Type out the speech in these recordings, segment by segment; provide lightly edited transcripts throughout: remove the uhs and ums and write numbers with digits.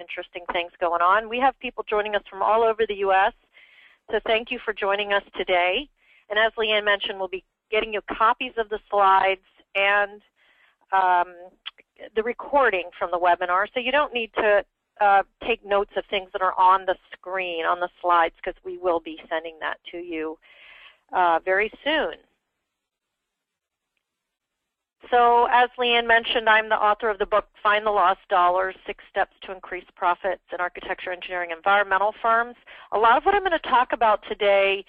interesting things going on. We have people joining us from all over the U.S., so thank you for joining us today. And as Leanne mentioned, we'll be getting you copies of the slides and the recording from the webinar, so you don't need to take notes of things that are on the screen, on the slides, because we will be sending that to you very soon. So as Leanne mentioned, I'm the author of the book, Find the Lost Dollars, 6 Steps to Increase Profits in Architecture, Engineering, and Environmental Firms. A lot of what I'm going to talk about today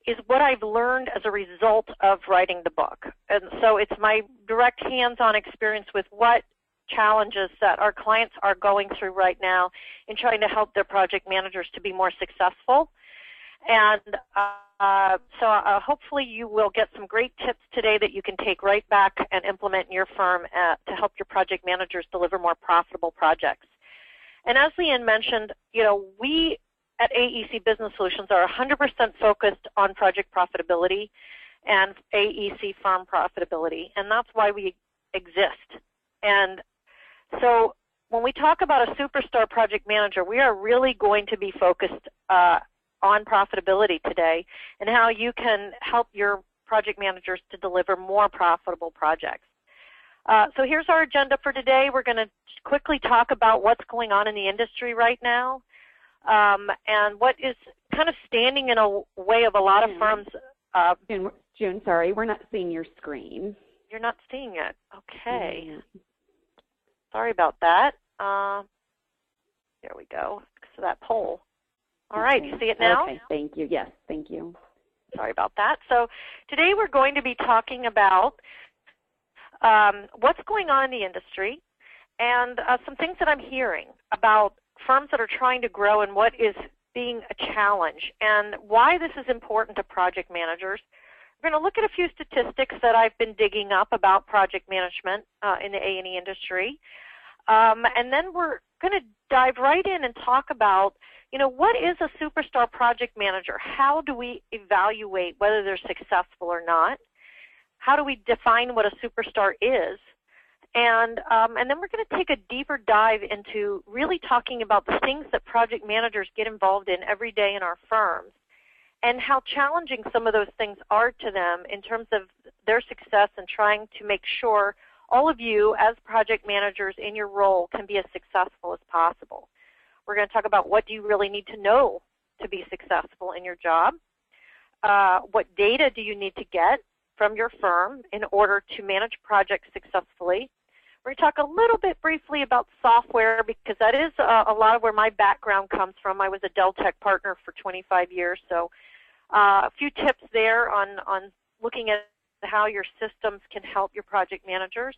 is what I've learned as a result of writing the book. And so it's my direct hands-on experience with what challenges that our clients are going through right now in trying to help their project managers to be more successful. And so hopefully you will get some great tips today that you can take right back and implement in your firm to help your project managers deliver more profitable projects. And as Leanne mentioned, we at AEC Business Solutions are 100% focused on project profitability and AEC firm profitability, and that's why we exist. And so when we talk about a superstar project manager, we are really going to be focused on profitability today and how you can help your project managers to deliver more profitable projects. So here's our agenda for today. We're going to quickly talk about what's going on in the industry right now and what is kind of standing in a way of a lot of firms. June, sorry, we're not seeing your screen. You're not seeing it. Okay. Yeah. Sorry about that. There we go. So that poll. All right, you see it now? Okay, thank you. Yes, thank you. Sorry about that. So today we're going to be talking about what's going on in the industry and some things that I'm hearing about firms that are trying to grow and what is being a challenge and why this is important to project managers. We're going to look at a few statistics that I've been digging up about project management in the A&E industry. And then we're going to dive right in and talk about what is a superstar project manager? How do we evaluate whether they're successful or not? How do we define what a superstar is? And then we're going to take a deeper dive into really talking about the things that project managers get involved in every day in our firms and how challenging some of those things are to them in terms of their success and trying to make sure all of you as project managers in your role can be as successful as possible. We're going to talk about what do you really need to know to be successful in your job. What data do you need to get from your firm in order to manage projects successfully. We're going to talk a little bit briefly about software because that is a lot of where my background comes from. I was a Dell Tech partner for 25 years, so a few tips there on looking at how your systems can help your project managers.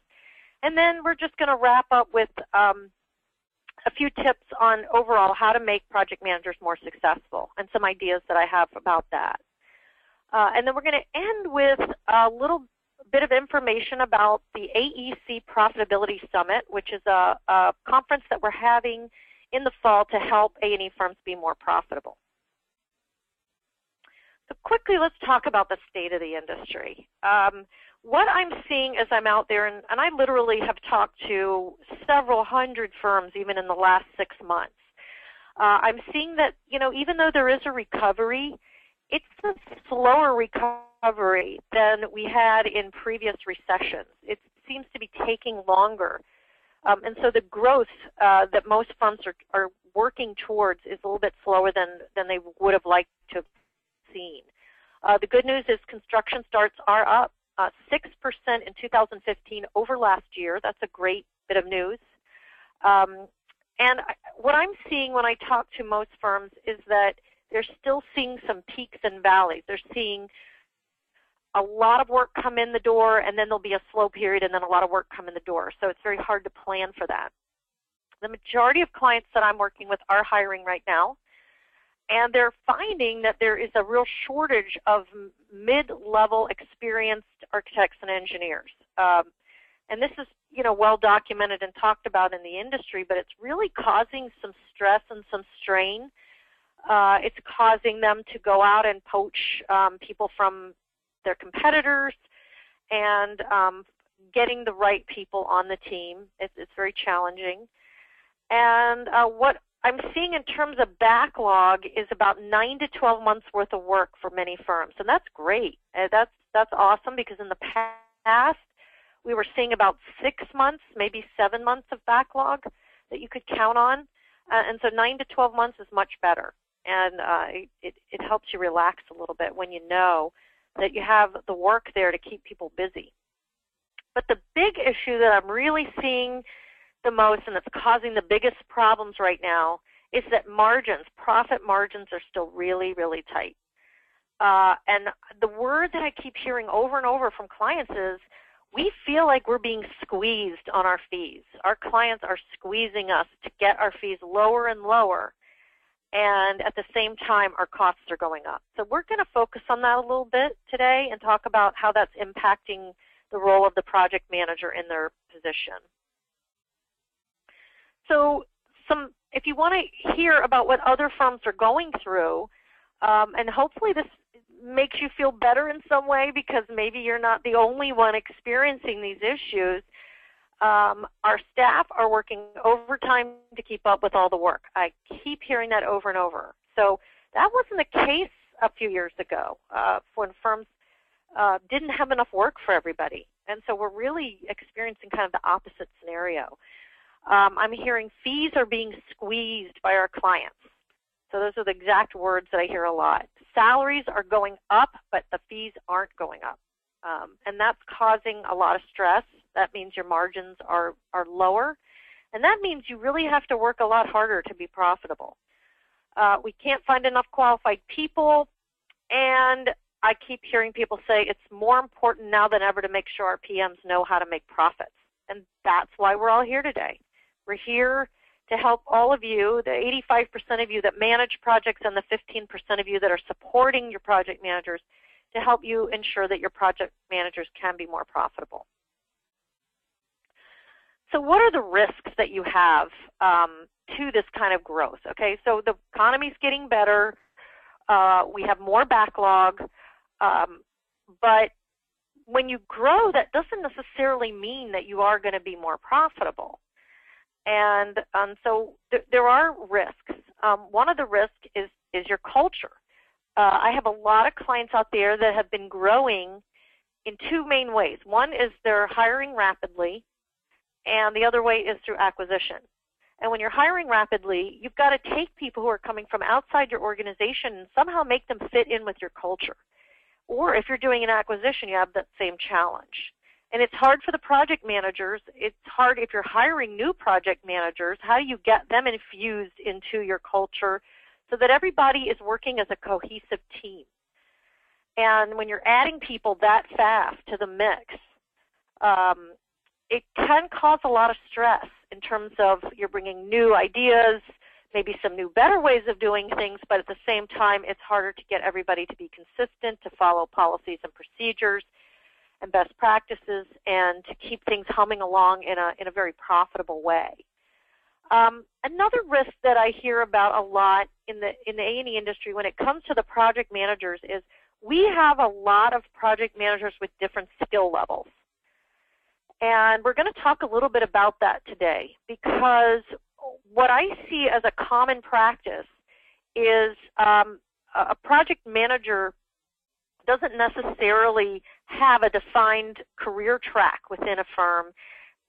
And then we're just going to wrap up with a few tips on overall how to make project managers more successful and some ideas that I have about that. And then we're going to end with a little bit of information about the AEC Profitability Summit, which is a conference that we're having in the fall to help A&E firms be more profitable. So quickly, let's talk about the state of the industry. What I'm seeing as I'm out there, and I literally have talked to several hundred firms even in the last 6 months, I'm seeing that, even though there is a recovery, it's a slower recovery than we had in previous recessions. It seems to be taking longer. And so the growth that most firms are working towards is a little bit slower than they would have liked to have seen. The good news is construction starts are up 6% in 2015 over last year. That's a great bit of news. And what I'm seeing when I talk to most firms is that they're still seeing some peaks and valleys. They're seeing a lot of work come in the door, and then there'll be a slow period, and then a lot of work come in the door. So it's very hard to plan for that. The majority of clients that I'm working with are hiring right now, and they're finding that there is a real shortage of mid-level experienced architects and engineers. And this is, well documented and talked about in the industry, but it's really causing some stress and some strain. It's causing them to go out and poach people from their competitors and getting the right people on the team. It's very challenging. And what I'm seeing in terms of backlog is about 9 to 12 months worth of work for many firms, and that's great. That's awesome, because in the past we were seeing about 6 months, maybe 7 months of backlog that you could count on, and so 9 to 12 months is much better, and it helps you relax a little bit when you know that you have the work there to keep people busy. But the big issue that I'm really seeing the most, and that's causing the biggest problems right now, is that margins, profit margins, are still really, really tight. And the word that I keep hearing over and over from clients is, we feel like we're being squeezed on our fees. Our clients are squeezing us to get our fees lower and lower, and at the same time our costs are going up. So we're going to focus on that a little bit today and talk about how that's impacting the role of the project manager in their position. So if you want to hear about what other firms are going through, and hopefully this makes you feel better in some way, because maybe you're not the only one experiencing these issues, our staff are working overtime to keep up with all the work. I keep hearing that over and over. So that wasn't the case a few years ago when firms didn't have enough work for everybody. And so we're really experiencing kind of the opposite scenario. I'm hearing fees are being squeezed by our clients. So those are the exact words that I hear a lot. Salaries are going up, but the fees aren't going up. And that's causing a lot of stress. That means your margins are lower. And that means you really have to work a lot harder to be profitable. We can't find enough qualified people. And I keep hearing people say it's more important now than ever to make sure our PMs know how to make profits. And that's why we're all here today. We're here to help all of you, the 85% of you that manage projects and the 15% of you that are supporting your project managers, to help you ensure that your project managers can be more profitable. So what are the risks that you have to this kind of growth? Okay, so the economy's getting better. We have more backlog. But when you grow, that doesn't necessarily mean that you are going to be more profitable. And so there are risks. One of the risks is your culture. I have a lot of clients out there that have been growing in two main ways. One is they're hiring rapidly, and the other way is through acquisition. And when you're hiring rapidly, you've got to take people who are coming from outside your organization and somehow make them fit in with your culture. Or if you're doing an acquisition, you have that same challenge. And it's hard for the project managers. It's hard if you're hiring new project managers. How do you get them infused into your culture so that everybody is working as a cohesive team? And when you're adding people that fast to the mix, it can cause a lot of stress in terms of you're bringing new ideas, maybe some new better ways of doing things, but at the same time it's harder to get everybody to be consistent, to follow policies and procedures and best practices, and to keep things humming along in a very profitable way. Another risk that I hear about a lot in the A&E industry when it comes to the project managers is we have a lot of project managers with different skill levels. And we're going to talk a little bit about that today, because what I see as a common practice is a project manager doesn't necessarily have a defined career track within a firm,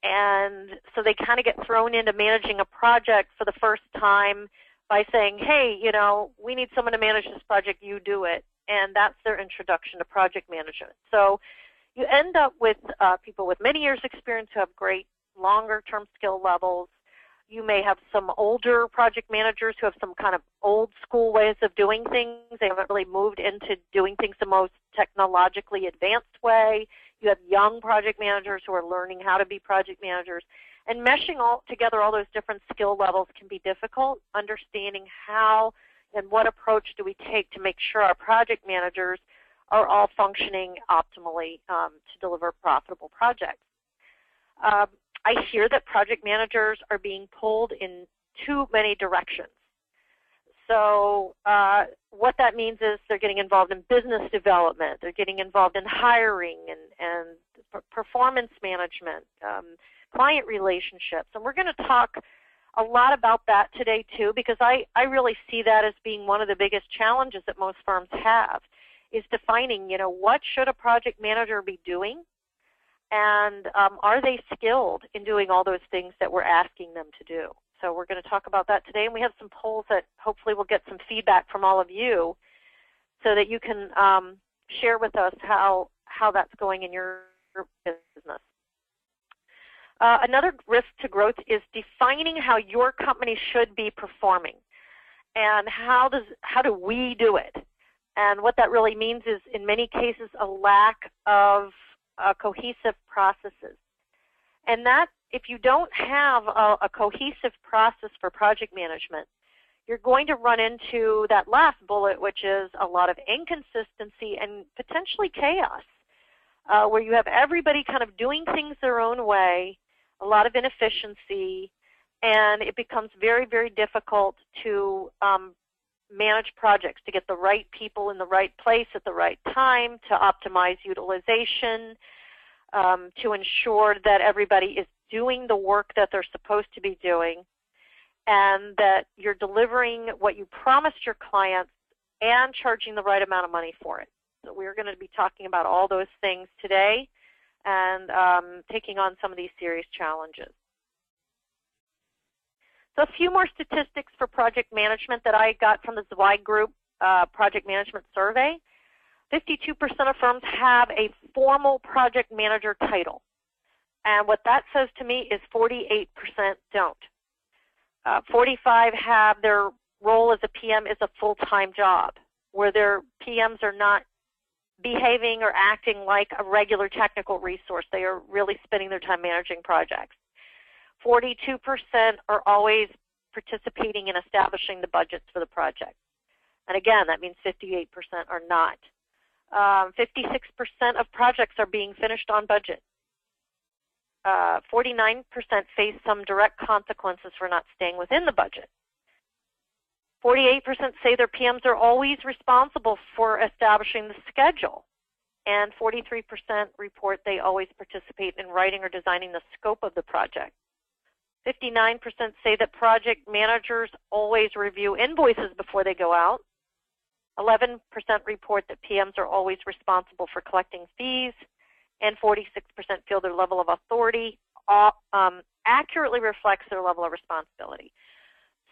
and so they kind of get thrown into managing a project for the first time by saying, hey, you know, we need someone to manage this project, you do it, and that's their introduction to project management. So you end up with people with many years experience who have great longer-term skill levels. You may have some older project managers who have some kind of old school ways of doing things. They haven't really moved into doing things the most technologically advanced way. You have young project managers who are learning how to be project managers. And meshing all together all those different skill levels can be difficult. Understanding how and what approach do we take to make sure our project managers are all functioning optimally to deliver profitable projects. I hear that project managers are being pulled in too many directions. So what that means is they're getting involved in business development, they're getting involved in hiring and performance management, client relationships. And we're going to talk a lot about that today too, because I really see that as being one of the biggest challenges that most firms have, is defining, what should a project manager be doing, and are they skilled in doing all those things that we're asking them to do. So we're going to talk about that today, and we have some polls that hopefully will get some feedback from all of you so that you can share with us how that's going in your business. Another risk to growth is defining how your company should be performing, and how do we do it. And what that really means is, in many cases, a lack of cohesive processes. And that, if you don't have a cohesive process for project management, you're going to run into that last bullet, which is a lot of inconsistency and potentially chaos, where you have everybody kind of doing things their own way, a lot of inefficiency, and it becomes very, very difficult to manage projects, to get the right people in the right place at the right time, to optimize utilization, to ensure that everybody is doing the work that they're supposed to be doing, and that you're delivering what you promised your clients and charging the right amount of money for it. So we're going to be talking about all those things today, and taking on some of these serious challenges. So a few more statistics for project management that I got from the Zweig Group Project Management Survey. 52% of firms have a formal project manager title. And what that says to me is 48% don't. 45% have their role as a PM is a full-time job, where their PMs are not behaving or acting like a regular technical resource. They are really spending their time managing projects. 42% are always participating in establishing the budgets for the project. And again, that means 58% are not. 56% of projects are being finished on budget. 49% face some direct consequences for not staying within the budget. 48% say their PMs are always responsible for establishing the schedule, and 43% report they always participate in writing or designing the scope of the project. 59% say that project managers always review invoices before they go out. 11% report that PMs are always responsible for collecting fees, and 46% feel their level of authority accurately reflects their level of responsibility.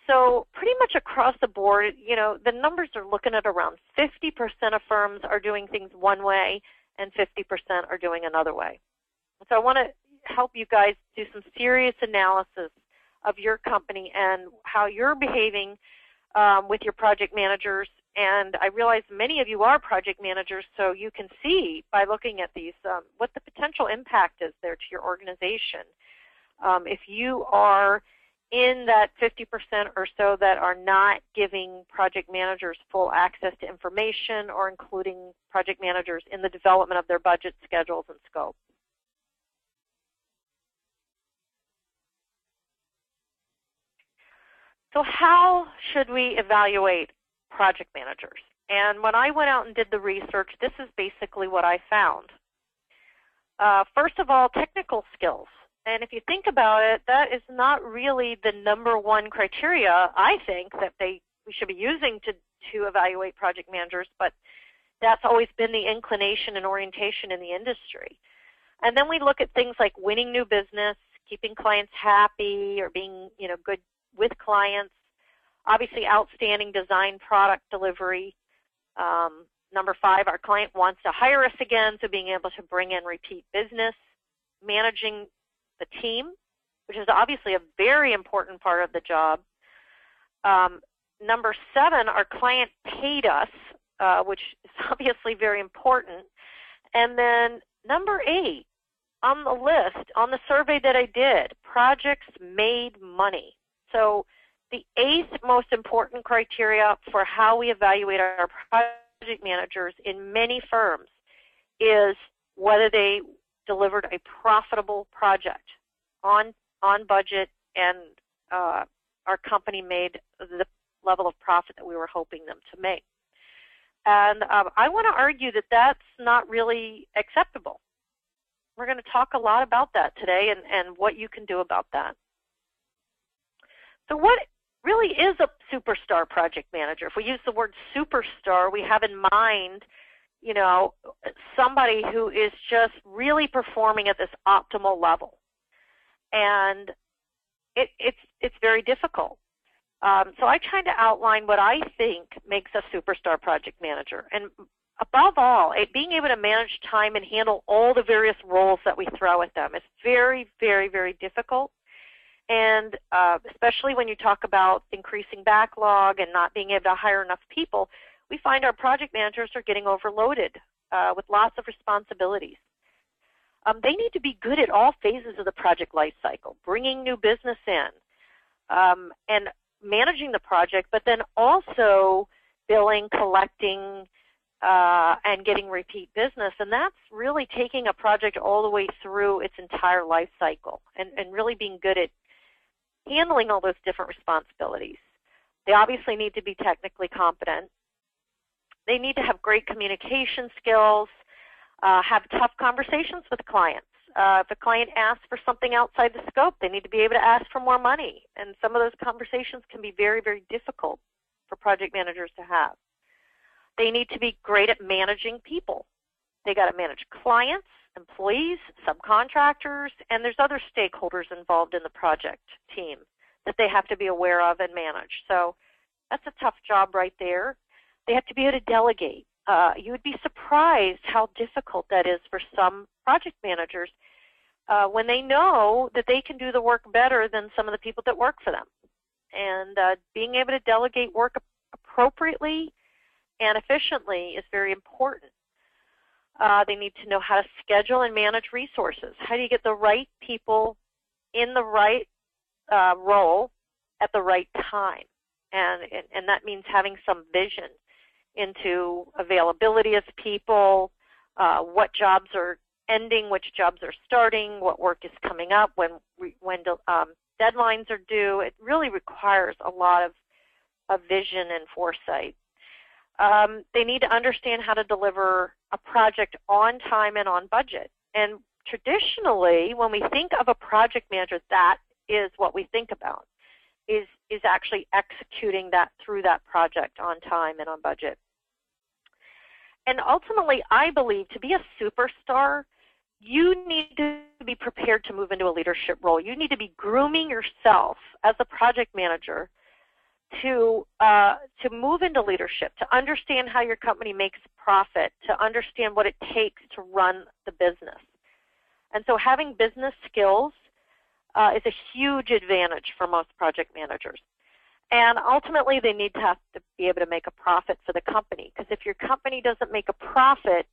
So pretty much across the board, the numbers are looking at around 50% of firms are doing things one way and 50% are doing another way. So I want to help you guys do some serious analysis of your company and how you're behaving with your project managers. And I realize many of you are project managers, so you can see by looking at these what the potential impact is there to your organization. If you are in that 50% or so that are not giving project managers full access to information or including project managers in the development of their budget, schedules, and scope. So how should we evaluate project managers? And when I went out and did the research, this is basically what I found. First of all, technical skills. And if you think about it, that is not really the #1 criteria, I think, that we should be using to evaluate project managers, but that's always been the inclination and orientation in the industry. And then we look at things like winning new business, keeping clients happy, or being good with clients. Obviously, outstanding design product delivery. #5, our client wants to hire us again, so being able to bring in repeat business. Managing the team, which is obviously a very important part of the job. #7, our client paid us, which is obviously very important. And then #8 on the list, on the survey that I did, projects made money. So the 8th most important criteria for how we evaluate our project managers in many firms is whether they delivered a profitable project on budget, and our company made the level of profit that we were hoping them to make. And I want to argue that that's not really acceptable. We're going to talk a lot about that today and what you can do about that. So what really is a superstar project manager? If we use the word superstar, we have in mind, you know, somebody who is just really performing at this optimal level. And it's very difficult. So I try to outline what I think makes a superstar project manager. And above all, being able to manage time and handle all the various roles that we throw at them is very, very, very difficult. And especially when you talk about increasing backlog and not being able to hire enough people, we find our project managers are getting overloaded with lots of responsibilities. They need to be good at all phases of the project life cycle, bringing new business in and managing the project, but then also billing, collecting, and getting repeat business. And that's really taking a project all the way through its entire life cycle and really being good at handling all those different responsibilities. They obviously need to be technically competent. They need to have great communication skills, have tough conversations with clients. If a client asks for something outside the scope, they need to be able to ask for more money. And some of those conversations can be very, very difficult for project managers to have. They need to be great at managing people. They got to manage clients, employees, subcontractors, and there's other stakeholders involved in the project team that they have to be aware of and manage. So that's a tough job right there. They have to be able to delegate. You would be surprised how difficult that is for some project managers when they know that they can do the work better than some of the people that work for them. And being able to delegate work appropriately and efficiently is very important. They need to know how to schedule and manage resources. How do you get the right people in the right role at the right time? And that means having some vision into availability of people, what jobs are ending, which jobs are starting, what work is coming up, when deadlines are due. It really requires a lot of vision and foresight. They need to understand how to deliver a project on time and on budget. And traditionally, when we think of a project manager, that is what we think about, is actually executing that through that project on time and on budget. And ultimately, I believe to be a superstar, you need to be prepared to move into a leadership role. You need to be grooming yourself as a project manager to move into leadership, to understand how your company makes profit, to understand what it takes to run the business. And so having business skills is a huge advantage for most project managers. And ultimately, they need to have to be able to make a profit for the company, because if your company doesn't make a profit,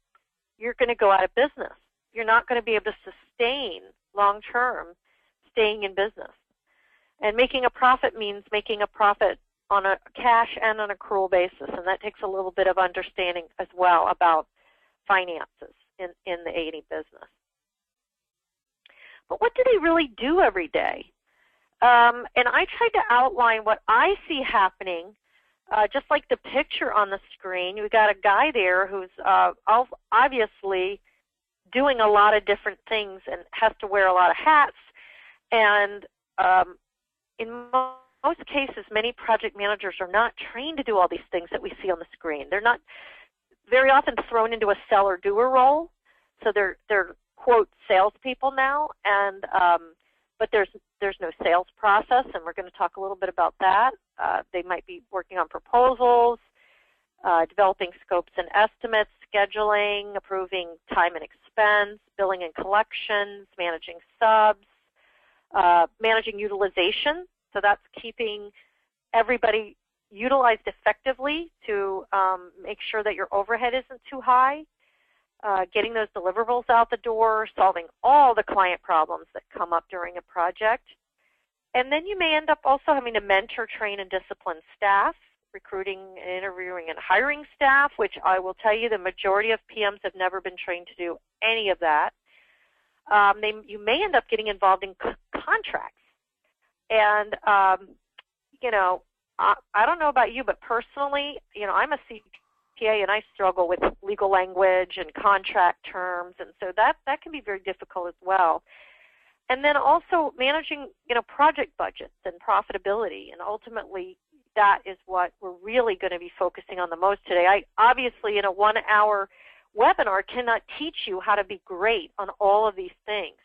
you're going to go out of business. You're not going to be able to sustain long-term staying in business. And making a profit means making a profit on a cash and an accrual basis, and that takes a little bit of understanding as well about finances in the A&E business. But what do they really do every day? And I tried to outline what I see happening, just like the picture on the screen. You've got a guy there who's obviously doing a lot of different things and has to wear a lot of hats. And in most cases, many project managers are not trained to do all these things that we see on the screen. They're not very often thrown into a seller-doer role. So they're quote salespeople now, and but there's no sales process, and we're going to talk a little bit about that. They might be working on proposals, developing scopes and estimates, scheduling, approving time and expense, billing and collections, managing subs, managing utilization. So that's keeping everybody utilized effectively to make sure that your overhead isn't too high. Getting those deliverables out the door, solving all the client problems that come up during a project. And then you may end up also having to mentor, train, and discipline staff, recruiting, interviewing, and hiring staff, which I will tell you the majority of PMs have never been trained to do any of that. You may end up getting involved in contracts. And, you know, I don't know about you, but personally, you know, I'm a CPA and I struggle with legal language and contract terms, and so that can be very difficult as well. And then also managing, project budgets and profitability, and ultimately that is what we're really going to be focusing on the most today. I obviously, in a 1-hour webinar, cannot teach you how to be great on all of these things,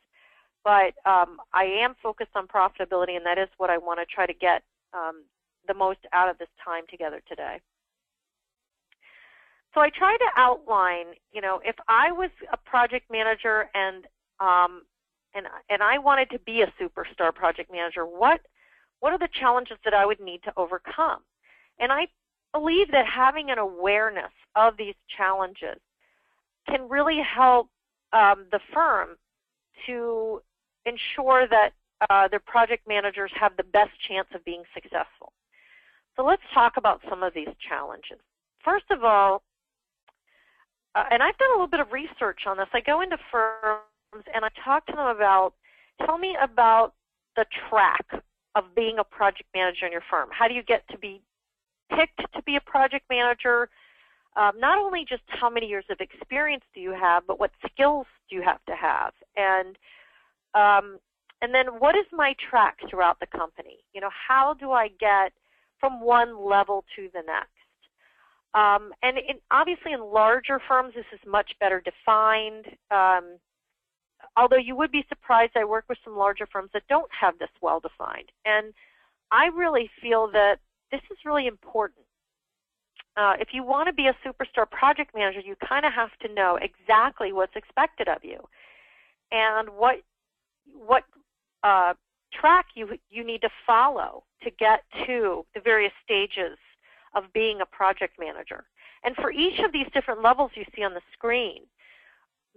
but I am focused on profitability, and that is what I want to try to get the most out of this time together today. So I try to outline, if I was a project manager and I wanted to be a superstar project manager, what are the challenges that I would need to overcome? And I believe that having an awareness of these challenges can really help the firm to ensure that their project managers have the best chance of being successful. So let's talk about some of these challenges. First of all, and I've done a little bit of research on this. I go into firms and I talk to them about, tell me about the track of being a project manager in your firm. How do you get to be picked to be a project manager? Not only just how many years of experience do you have, but what skills do you have to have? And then what is my track throughout the company? How do I get from one level to the next? And obviously in larger firms, this is much better defined. Although you would be surprised, I work with some larger firms that don't have this well defined. And I really feel that this is really important. If you want to be a superstar project manager, you kind of have to know exactly what's expected of you and what track you need to follow to get to the various stages of being a project manager. And for each of these different levels you see on the screen,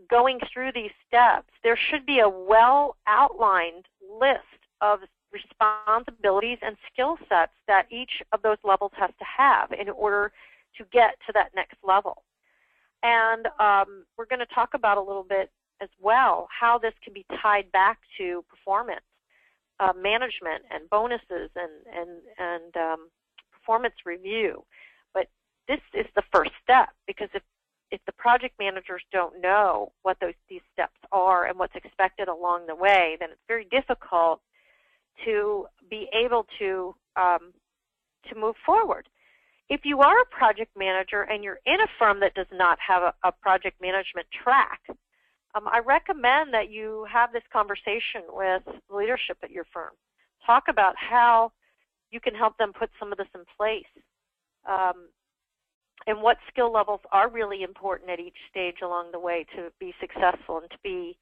going through these steps, there should be a well-outlined list of responsibilities and skill sets that each of those levels has to have in order to get to that next level. And we're going to talk about a little bit as well how this can be tied back to performance management and bonuses and performance review. But this is the first step, because if the project managers don't know what these steps are and what's expected along the way, then it's very difficult to be able to move forward. If you are a project manager and you're in a firm that does not have a project management track, I recommend that you have this conversation with leadership at your firm. Talk about how you can help them put some of this in place, and what skill levels are really important at each stage along the way to be successful and to be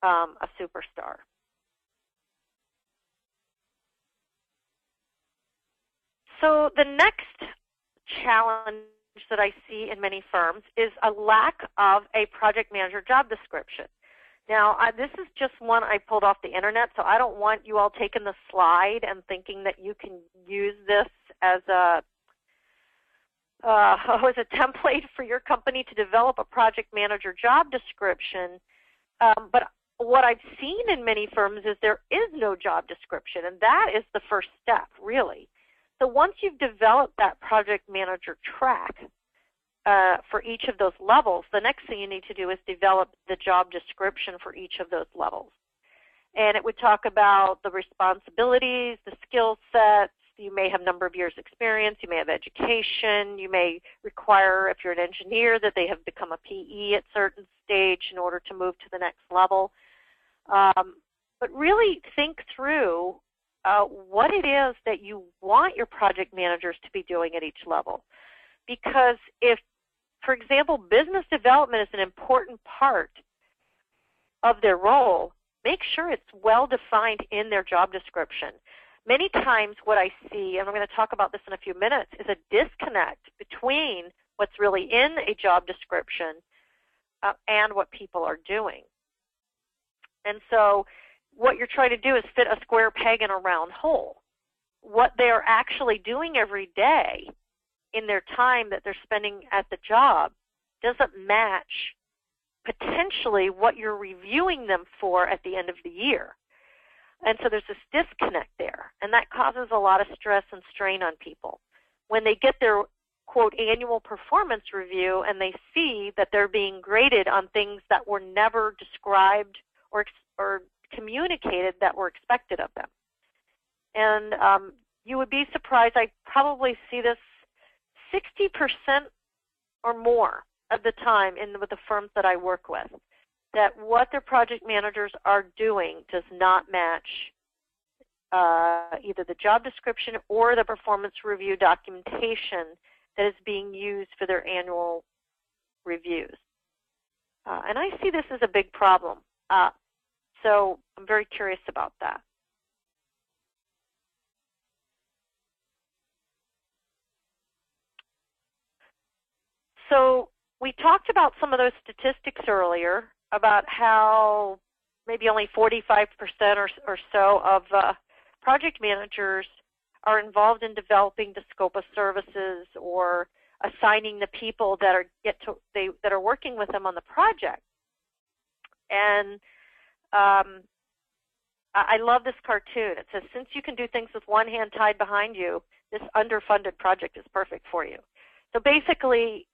a superstar. So the next challenge that I see in many firms is a lack of a project manager job description. Now, this is just one I pulled off the internet, so I don't want you all taking the slide and thinking that you can use this as a template for your company to develop a project manager job description. But what I've seen in many firms is there is no job description, and that is the first step, really. So once you've developed that project manager track for each of those levels, the next thing you need to do is develop the job description for each of those levels. And it would talk about the responsibilities, the skill sets. You may have a number of years experience. You may have education. You may require, if you're an engineer, that they have become a PE at a certain stage in order to move to the next level. But really think through what it is that you want your project managers to be doing at each level. Because if, for example, business development is an important part of their role, make sure it's well defined in their job description. Many times what I see, and I'm going to talk about this in a few minutes, is a disconnect between what's really in a job description and what people are doing. And so what you're trying to do is fit a square peg in a round hole. What they're actually doing every day in their time that they're spending at the job doesn't match potentially what you're reviewing them for at the end of the year. And so there's this disconnect there, and that causes a lot of stress and strain on people. When they get their, quote, annual performance review and they see that they're being graded on things that were never described or communicated that were expected of them. And you would be surprised, I probably see this 60% or more of the time with the firms that I work with, that what their project managers are doing does not match either the job description or the performance review documentation that is being used for their annual reviews. And I see this as a big problem. So I'm very curious about that. So we talked about some of those statistics earlier about how maybe only 45% or so of project managers are involved in developing the scope of services or assigning the people that are working with them on the project. And I love this cartoon. It says, since you can do things with one hand tied behind you, this underfunded project is perfect for you. So basically,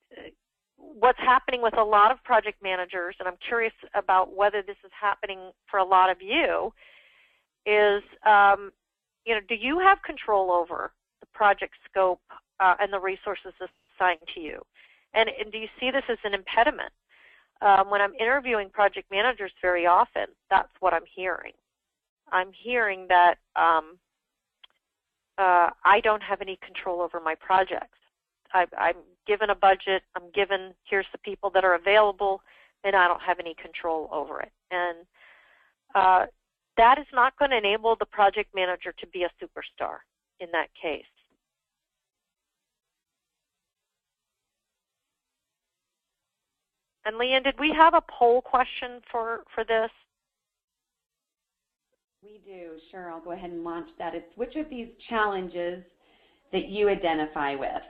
what's happening with a lot of project managers, and I'm curious about whether this is happening for a lot of you, is do you have control over the project scope and the resources assigned to you? And do you see this as an impediment? When I'm interviewing project managers very often, that's what I'm hearing. I'm hearing that I don't have any control over my projects. I'm given a budget, I'm given, here's the people that are available, and I don't have any control over it. And that is not going to enable the project manager to be a superstar in that case. And Leanne, did we have a poll question for this? We do. Sure, I'll go ahead and launch that. It's which of these challenges that you identify with?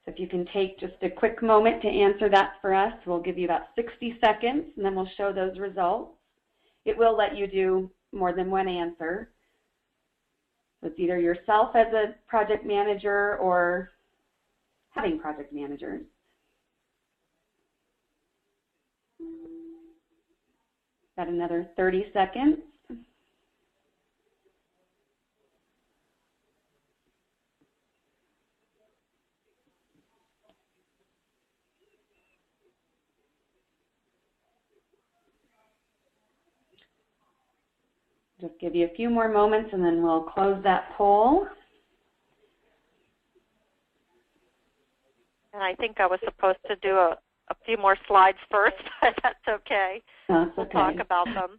So if you can take just a quick moment to answer that for us, we'll give you about 60 seconds, and then we'll show those results. It will let you do more than one answer. So it's either yourself as a project manager or having project managers. Got another 30 seconds. Just give you a few more moments and then we'll close that poll. And I think I was supposed to do a few more slides first, but that's okay. That's we'll okay. talk about them.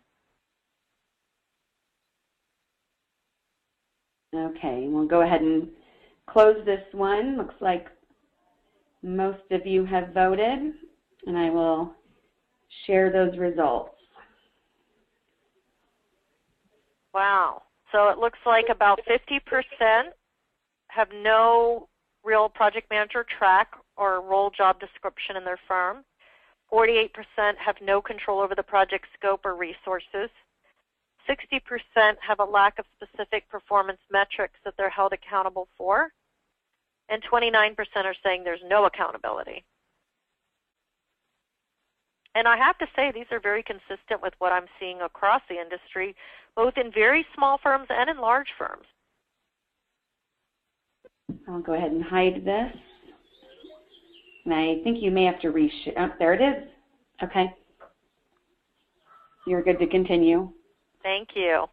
Okay, we'll go ahead and close this one. Looks like most of you have voted, and I will share those results. Wow. So it looks like about 50% have no real project manager track or role job description in their firm. 48% have no control over the project scope or resources. 60% have a lack of specific performance metrics that they're held accountable for. And 29% are saying there's no accountability. And I have to say, these are very consistent with what I'm seeing across the industry, both in very small firms and in large firms. I'll go ahead and hide this. And I think you may have to reshare. Oh, there it is. Okay. You're good to continue. Thank you.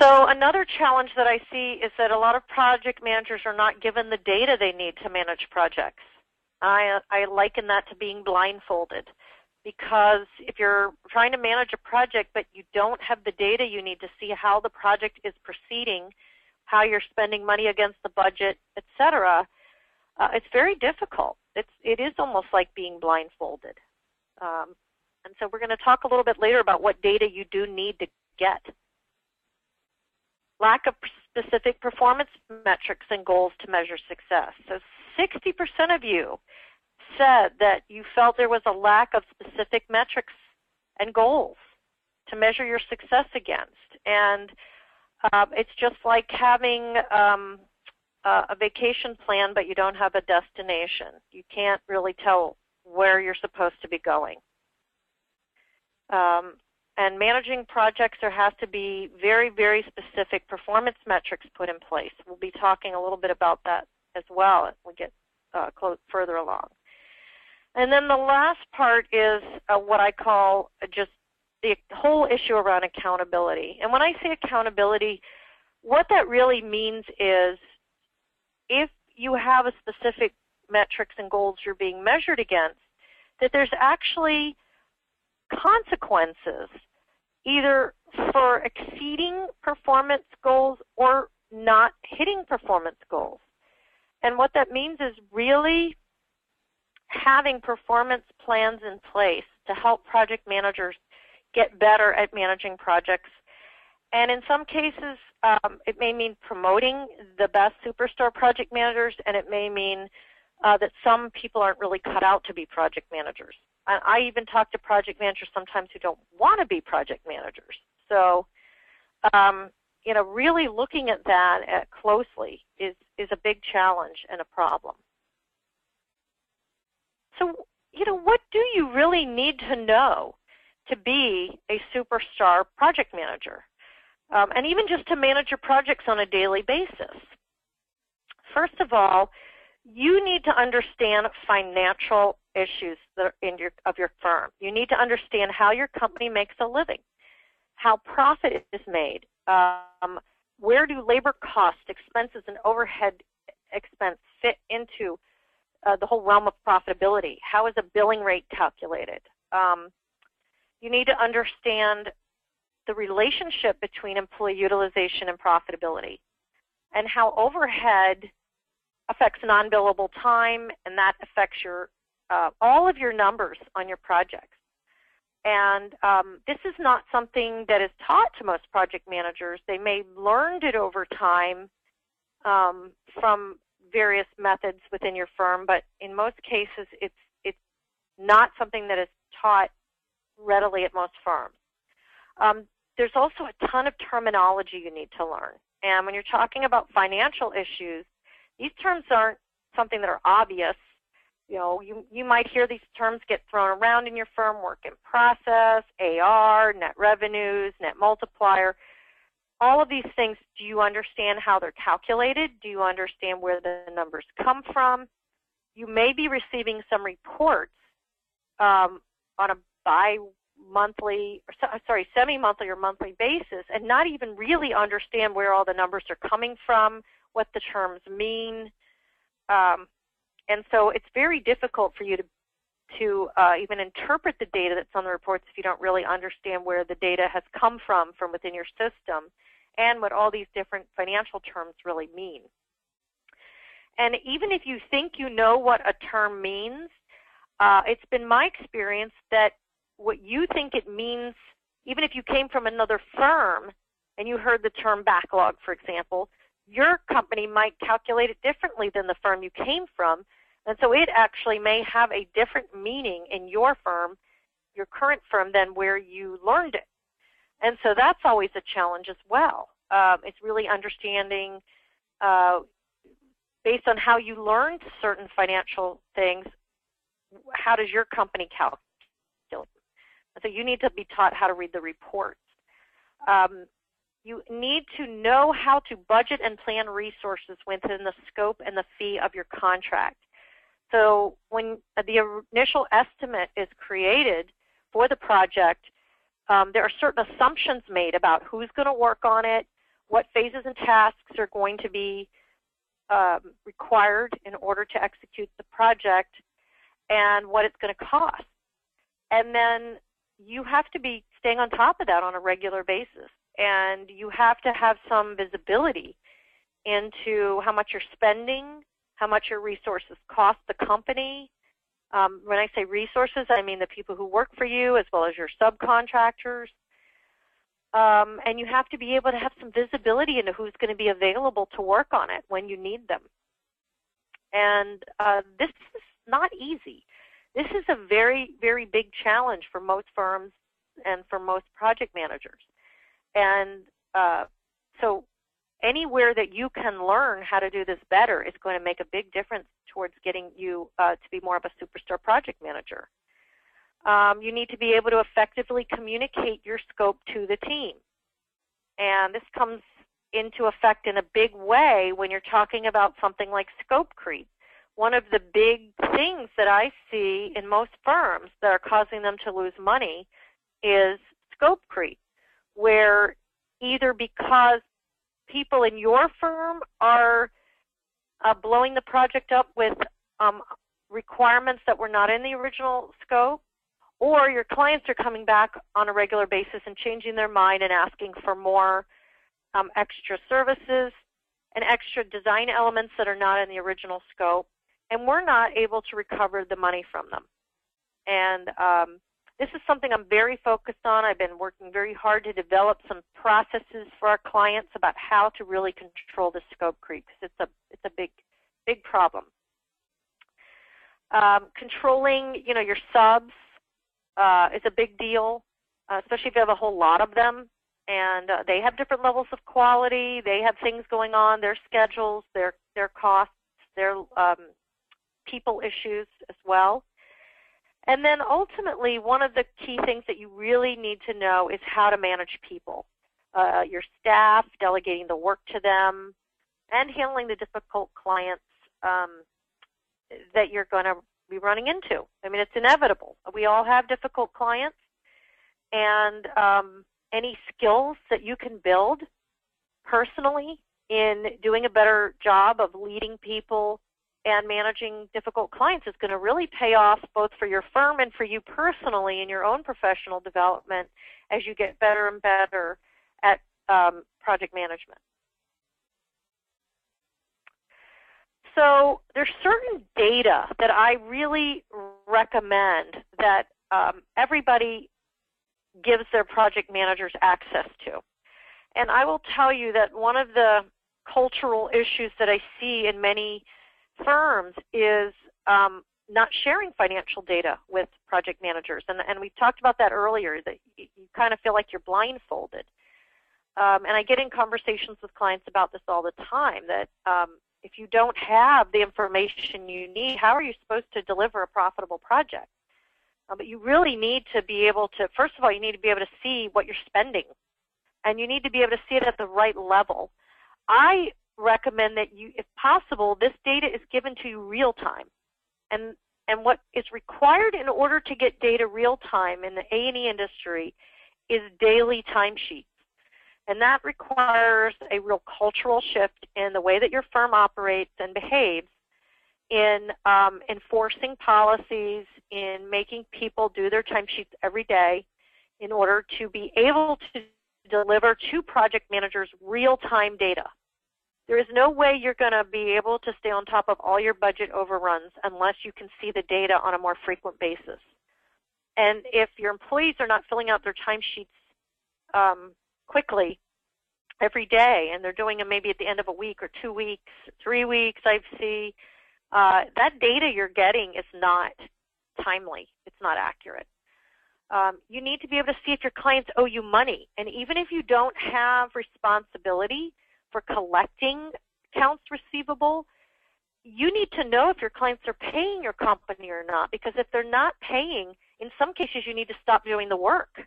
So another challenge that I see is that a lot of project managers are not given the data they need to manage projects. I liken that to being blindfolded, because if you're trying to manage a project but you don't have the data you need to see how the project is proceeding, how you're spending money against the budget, etc., it's very difficult. It is almost like being blindfolded. And so we're going to talk a little bit later about what data you do need to get. Lack of specific performance metrics and goals to measure success. So 60% of you said that you felt there was a lack of specific metrics and goals to measure your success against. And it's just like having a vacation plan, but you don't have a destination. You can't really tell where you're supposed to be going. And managing projects, there has to be very, very specific performance metrics put in place. We'll be talking a little bit about that as well as we get further along. And then the last part is what I call just the whole issue around accountability. And when I say accountability, what that really means is if you have a specific metrics and goals you're being measured against, that there's actually consequences either for exceeding performance goals or not hitting performance goals. And what that means is really having performance plans in place to help project managers get better at managing projects. And in some cases, it may mean promoting the best superstar project managers, and it may mean that some people aren't really cut out to be project managers. I even talk to project managers sometimes who don't want to be project managers. So, you know, really looking at that closely is a big challenge and a problem. So, you know, what do you really need to know to be a superstar project manager? And even just to manage your projects on a daily basis. First of all, you need to understand financial issues that are of your firm. You need to understand how your company makes a living, how profit is made, where do labor costs, expenses, and overhead expense fit into the whole realm of profitability. How is a billing rate calculated? You need to understand the relationship between employee utilization and profitability, and how overhead affects non-billable time, and that affects your all of your numbers on your projects. And this is not something that is taught to most project managers. They may have learned it over time from various methods within your firm, but in most cases it's not something that is taught readily at most firms. There's also a ton of terminology you need to learn. And when you're talking about financial issues, these terms aren't something that are obvious. You know, you might hear these terms get thrown around in your firm: work in process, AR, net revenues, net multiplier. All of these things, do you understand how they're calculated? Do you understand where the numbers come from? You may be receiving some reports on a semi-monthly or monthly basis, and not even really understand where all the numbers are coming from, what the terms mean. And so it's very difficult for you to even interpret the data that's on the reports if you don't really understand where the data has come from within your system and what all these different financial terms really mean. And even if you think you know what a term means, it's been my experience that what you think it means, even if you came from another firm and you heard the term backlog, for example, your company might calculate it differently than the firm you came from, and so it actually may have a different meaning in your firm, your current firm, than where you learned it. And so that's always a challenge as well. It's really understanding, based on how you learned certain financial things, how does your company calculate? So you need to be taught how to read the reports. You need to know how to budget and plan resources within the scope and the fee of your contract. So when the initial estimate is created for the project, there are certain assumptions made about who's going to work on it, what phases and tasks are going to be required in order to execute the project, and what it's going to cost. And then you have to be staying on top of that on a regular basis. And you have to have some visibility into how much you're spending, how much your resources cost the company. When I say resources, I mean the people who work for you as well as your subcontractors. And you have to be able to have some visibility into who's going to be available to work on it when you need them. And this is not easy. This is a very, very big challenge for most firms and for most project managers. And so anywhere that you can learn how to do this better is going to make a big difference towards getting you to be more of a superstar project manager. You need to be able to effectively communicate your scope to the team. And this comes into effect in a big way when you're talking about something like scope creep. One of the big things that I see in most firms that are causing them to lose money is scope creep, where either because people in your firm are blowing the project up with requirements that were not in the original scope, or your clients are coming back on a regular basis and changing their mind and asking for more extra services and extra design elements that are not in the original scope, and we're not able to recover the money from them. And this is something I'm very focused on. I've been working very hard to develop some processes for our clients about how to really control the scope creep, because it's a big problem. Controlling, your subs is a big deal, especially if you have a whole lot of them. And they have different levels of quality. They have things going on, their schedules, their costs, their people issues as well. And then ultimately, one of the key things that you really need to know is how to manage people. Your staff, delegating the work to them, and handling the difficult clients that you're going to be running into. I mean, it's inevitable. We all have difficult clients, and any skills that you can build personally in doing a better job of leading people and managing difficult clients is going to really pay off both for your firm and for you personally in your own professional development as you get better and better at project management. So there's certain data that I really recommend that everybody gives their project managers access to. And I will tell you that one of the cultural issues that I see in many firms is not sharing financial data with project managers. And we talked about that earlier, that you kind of feel like you're blindfolded. And I get in conversations with clients about this all the time, that if you don't have the information you need, how are you supposed to deliver a profitable project? But you really need to be able to, first of all, you need to be able to see what you're spending. And you need to be able to see it at the right level. I recommend that you, if possible, this data is given to you real time. And what is required in order to get data real time in the A&E industry is daily timesheets. And that requires a real cultural shift in the way that your firm operates and behaves, in enforcing policies, in making people do their timesheets every day in order to be able to deliver to project managers real-time data. There is no way you're going to be able to stay on top of all your budget overruns unless you can see the data on a more frequent basis. And if your employees are not filling out their timesheets quickly every day, and they're doing them maybe at the end of a week or 2 weeks, 3 weeks, I see, that data you're getting is not timely. It's not accurate. You need to be able to see if your clients owe you money. And even if you don't have responsibility for collecting accounts receivable, you need to know if your clients are paying your company or not, because if they're not paying, in some cases you need to stop doing the work.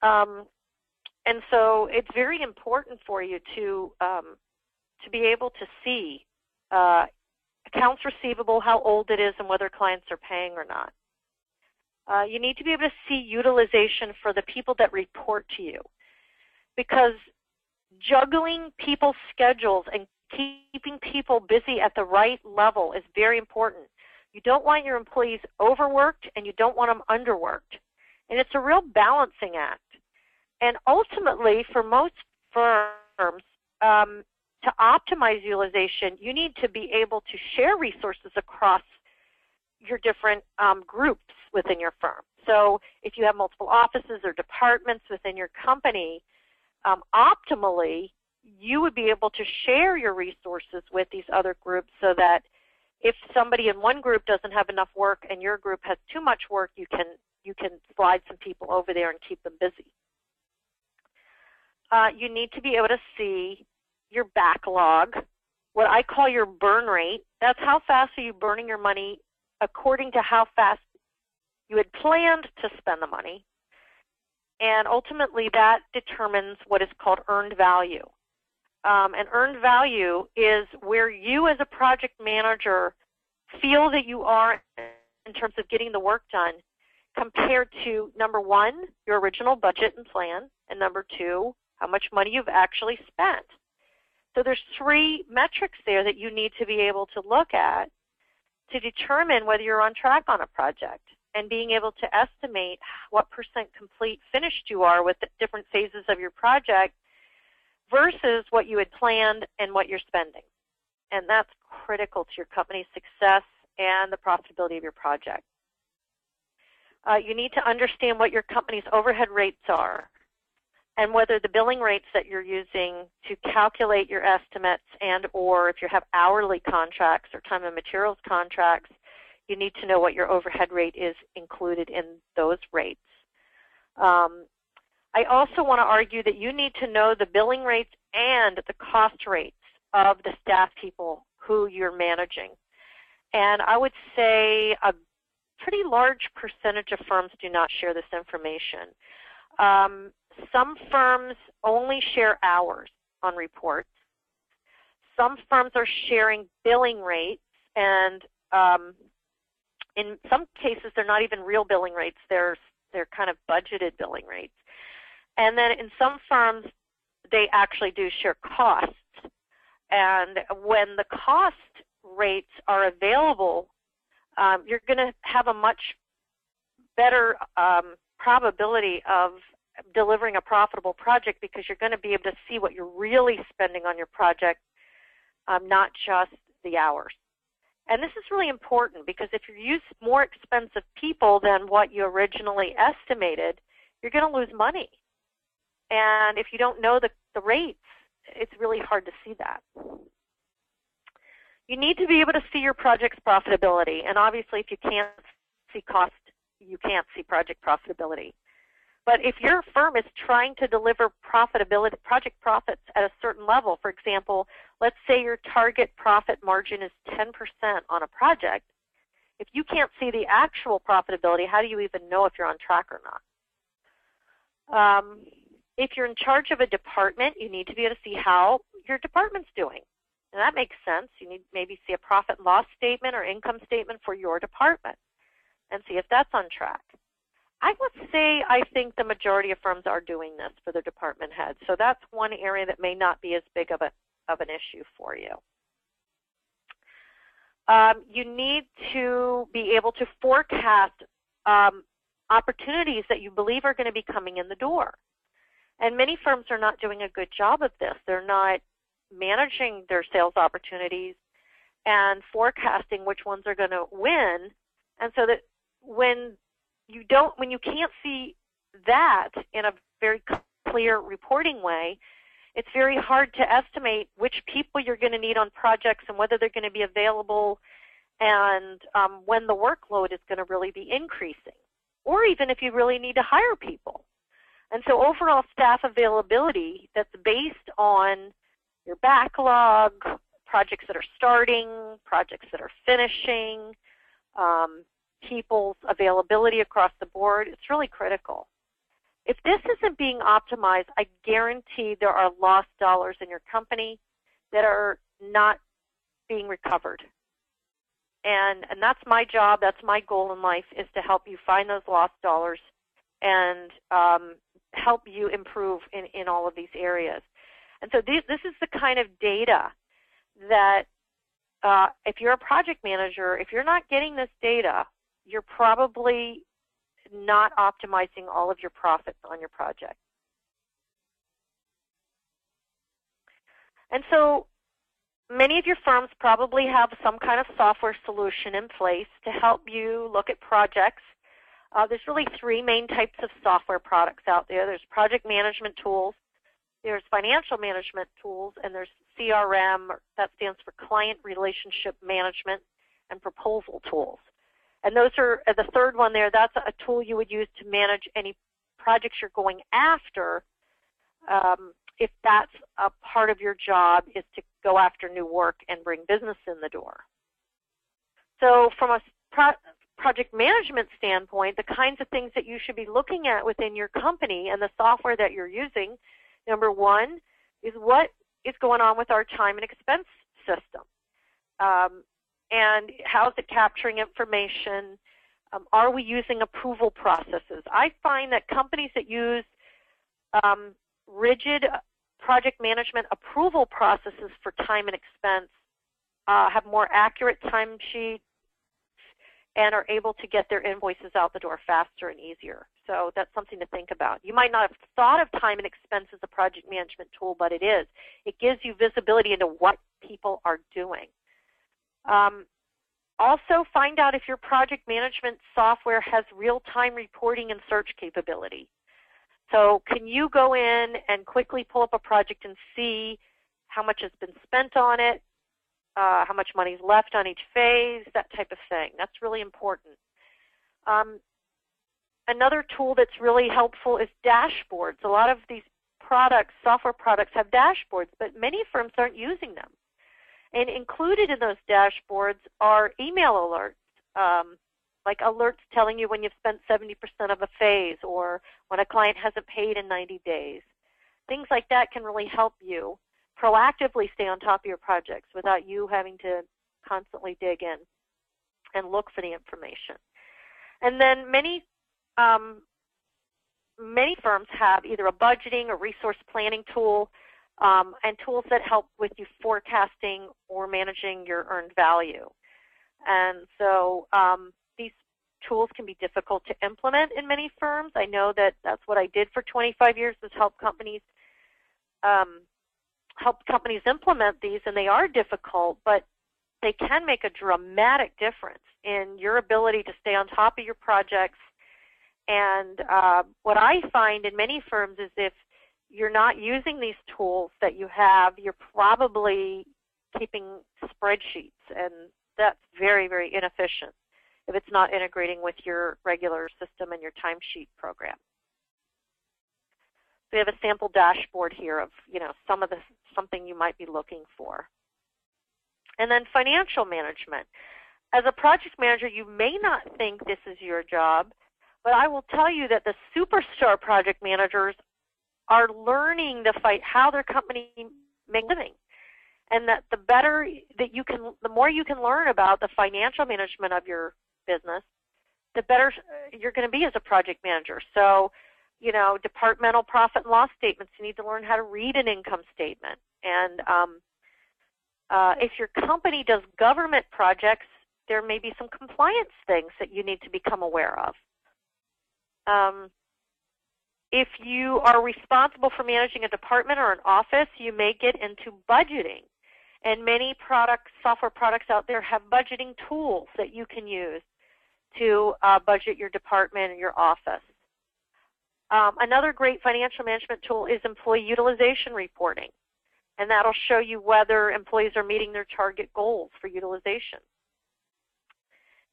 And so it's very important for you to be able to see accounts receivable, how old it is, and whether clients are paying or not. You need to be able to see utilization for the people that report to you, because juggling people's schedules and keeping people busy at the right level is very important. You don't want your employees overworked, and you don't want them underworked. And it's a real balancing act. And ultimately, for most firms, to optimize utilization, you need to be able to share resources across your different groups within your firm. So if you have multiple offices or departments within your company, optimally, you would be able to share your resources with these other groups, so that if somebody in one group doesn't have enough work and your group has too much work, you can slide some people over there and keep them busy. You need to be able to see your backlog, what I call your burn rate. That's how fast are you burning your money according to how fast you had planned to spend the money. And ultimately that determines what is called earned value. And earned value is where you as a project manager feel that you are in terms of getting the work done compared to, number one, your original budget and plan, and number two, how much money you've actually spent. So there's three metrics there that you need to be able to look at to determine whether you're on track on a project, and being able to estimate what percent complete finished you are with the different phases of your project versus what you had planned and what you're spending. And that's critical to your company's success and the profitability of your project. You need to understand what your company's overhead rates are and whether the billing rates that you're using to calculate your estimates and or if you have hourly contracts or time and materials contracts, you need to know what your overhead rate is included in those rates. I also want to argue that you need to know the billing rates and the cost rates of the staff people who you're managing. And I would say a pretty large percentage of firms do not share this information. Some firms only share hours on reports. Some firms are sharing billing rates, and in some cases they're not even real billing rates. They're kind of budgeted billing rates. And then in some firms they actually do share costs. And when the cost rates are available, you're going to have a much better probability of delivering a profitable project because you're going to be able to see what you're really spending on your project, not just the hours. And this is really important because if you use more expensive people than what you originally estimated, you're going to lose money. And if you don't know the rates, it's really hard to see that. You need to be able to see your project's profitability. And obviously, if you can't see cost, you can't see project profitability. But if your firm is trying to deliver profitability, project profits at a certain level, for example, let's say your target profit margin is 10% on a project, if you can't see the actual profitability, how do you even know if you're on track or not? If you're in charge of a department, you need to be able to see how your department's doing. And that makes sense. You need to maybe see a profit and loss statement or income statement for your department and see if that's on track. I would say I think the majority of firms are doing this for their department heads. So that's one area that may not be as big of an issue for you. You need to be able to forecast opportunities that you believe are going to be coming in the door. And many firms are not doing a good job of this. They're not managing their sales opportunities and forecasting which ones are going to win. And so that when you can't see that in a very clear reporting way, it's very hard to estimate which people you're going to need on projects and whether they're going to be available and when the workload is going to really be increasing, or even if you really need to hire people. And so overall staff availability that's based on your backlog, projects that are starting, projects that are finishing, people's availability across the board, it's really critical. If this isn't being optimized, I guarantee there are lost dollars in your company that are not being recovered. And that's my job, that's my goal in life, is to help you find those lost dollars and help you improve in all of these areas. And so this is the kind of data that if you're a project manager, if you're not getting this data, you're probably not optimizing all of your profits on your project. And so many of your firms probably have some kind of software solution in place to help you look at projects. There's really three main types of software products out there. There's project management tools, there's financial management tools, and there's CRM, that stands for client relationship management, and proposal tools. And those are the third one there. That's a tool you would use to manage any projects you're going after if that's a part of your job, is to go after new work and bring business in the door. So from a project management standpoint, the kinds of things that you should be looking at within your company and the software that you're using, number one, is what is going on with our time and expense system. And how is it capturing information? Are we using approval processes? I find that companies that use rigid project management approval processes for time and expense have more accurate timesheets and are able to get their invoices out the door faster and easier. So that's something to think about. You might not have thought of time and expense as a project management tool, but it is. It gives you visibility into what people are doing. Also, find out if your project management software has real-time reporting and search capability. So can you go in and quickly pull up a project and see how much has been spent on it, how much money is left on each phase, that type of thing. That's really important. Another tool that's really helpful is dashboards. A lot of these products, software products, have dashboards, but many firms aren't using them. And included in those dashboards are email alerts, like alerts telling you when you've spent 70% of a phase or when a client hasn't paid in 90 days. Things like that can really help you proactively stay on top of your projects without you having to constantly dig in and look for the information. And then many firms have either a budgeting or resource planning tool and tools that help with you forecasting or managing your earned value. And so these tools can be difficult to implement in many firms. I know that that's what I did for 25 years, was help companies implement these, and they are difficult, but they can make a dramatic difference in your ability to stay on top of your projects. And what I find in many firms is if you're not using these tools that you have, you're probably keeping spreadsheets, and that's very, very inefficient if it's not integrating with your regular system and your timesheet program. So we have a sample dashboard here of, something you might be looking for. And then financial management. As a project manager, you may not think this is your job, but I will tell you that the superstar project managers are learning how their company makes a living, and that the more you can learn about the financial management of your business, the better you're going to be as a project manager. So, departmental profit and loss statements, you need to learn how to read an income statement. And if your company does government projects, there may be some compliance things that you need to become aware of. If you are responsible for managing a department or an office, you may get into budgeting. And many software products out there have budgeting tools that you can use to budget your department and your office. Another great financial management tool is employee utilization reporting, and that'll show you whether employees are meeting their target goals for utilization.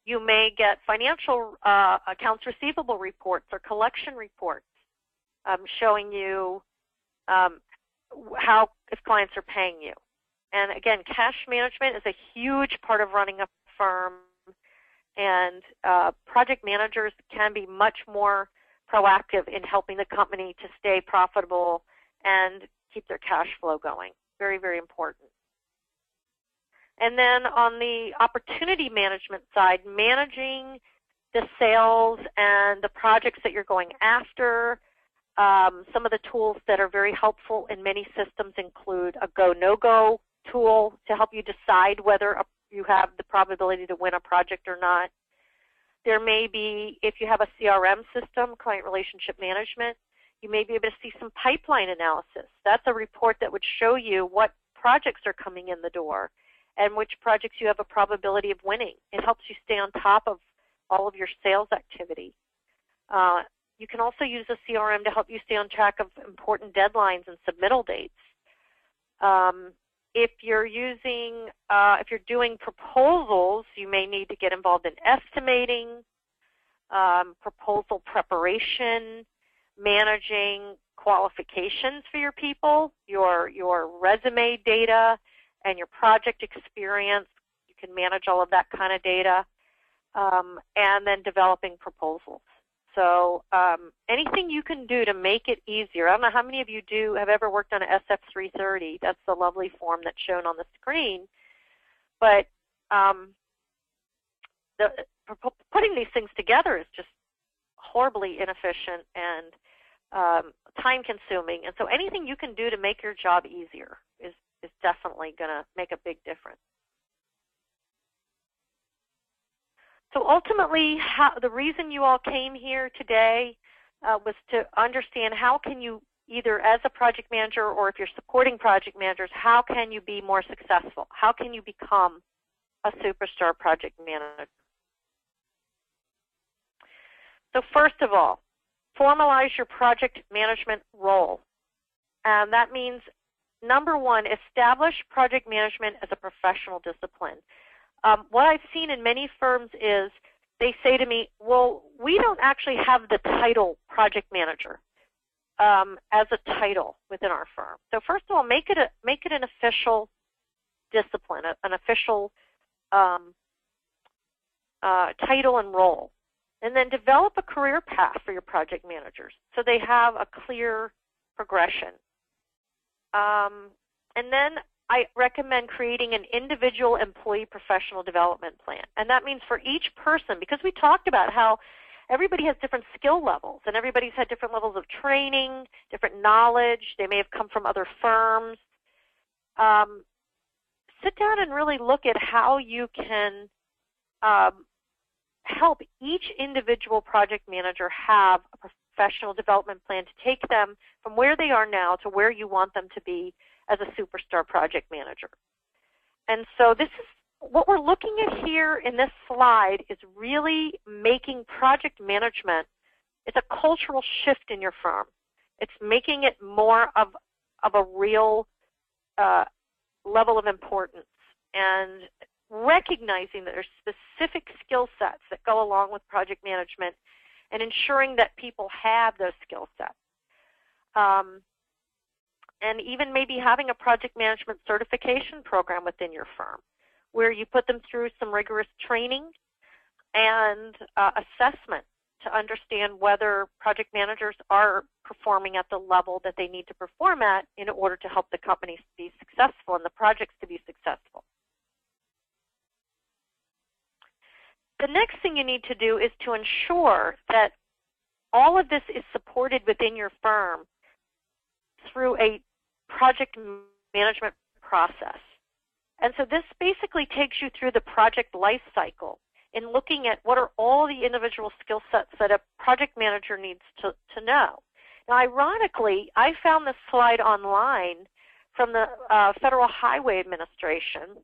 You may get financial accounts receivable reports or collection reports showing you if clients are paying you. And again, cash management is a huge part of running a firm, and project managers can be much more proactive in helping the company to stay profitable and keep their cash flow going. Very, very important. And then on the opportunity management side, managing the sales and the projects that you're going after. Some of the tools that are very helpful in many systems include a go, no-go tool to help you decide whether you have the probability to win a project or not. There may be, if you have a CRM system, client relationship management, you may be able to see some pipeline analysis. That's a report that would show you what projects are coming in the door and which projects you have a probability of winning. It helps you stay on top of all of your sales activity. You can also use a CRM to help you stay on track of important deadlines and submittal dates. If you're doing proposals, you may need to get involved in estimating, proposal preparation, managing qualifications for your people, your resume data, and your project experience. You can manage all of that kind of data, and then developing proposals. So anything you can do to make it easier. I don't know how many of you have ever worked on an SF330. That's the lovely form that's shown on the screen. But putting these things together is just horribly inefficient and time-consuming. And so anything you can do to make your job easier is definitely going to make a big difference. So ultimately, the reason you all came here today was to understand how can you, either as a project manager or if you're supporting project managers, how can you be more successful? How can you become a superstar project manager? So first of all, formalize your project management role. And that means, number one, establish project management as a professional discipline. What I've seen in many firms is they say to me, well, we don't actually have the title project manager as a title within our firm. So first of all, make it an official discipline, an official title and role. And then develop a career path for your project managers so they have a clear progression. And then I recommend creating an individual employee professional development plan. And that means for each person, because we talked about how everybody has different skill levels and everybody's had different levels of training, different knowledge. They may have come from other firms. Sit down and really look at how you can help each individual project manager have a professional development plan to take them from where they are now to where you want them to be as a superstar project manager. And so this is what we're looking at here in this slide, is really making project management, it's a cultural shift in your firm. It's making it more of a real level of importance, and recognizing that there's specific skill sets that go along with project management and ensuring that people have those skill sets. And even maybe having a project management certification program within your firm where you put them through some rigorous training and assessment to understand whether project managers are performing at the level that they need to perform at in order to help the companies be successful and the projects to be successful. The next thing you need to do is to ensure that all of this is supported within your firm through a project management process. And so this basically takes you through the project life cycle in looking at what are all the individual skill sets that a project manager needs to know. Now, ironically, I found this slide online from the Federal Highway Administration,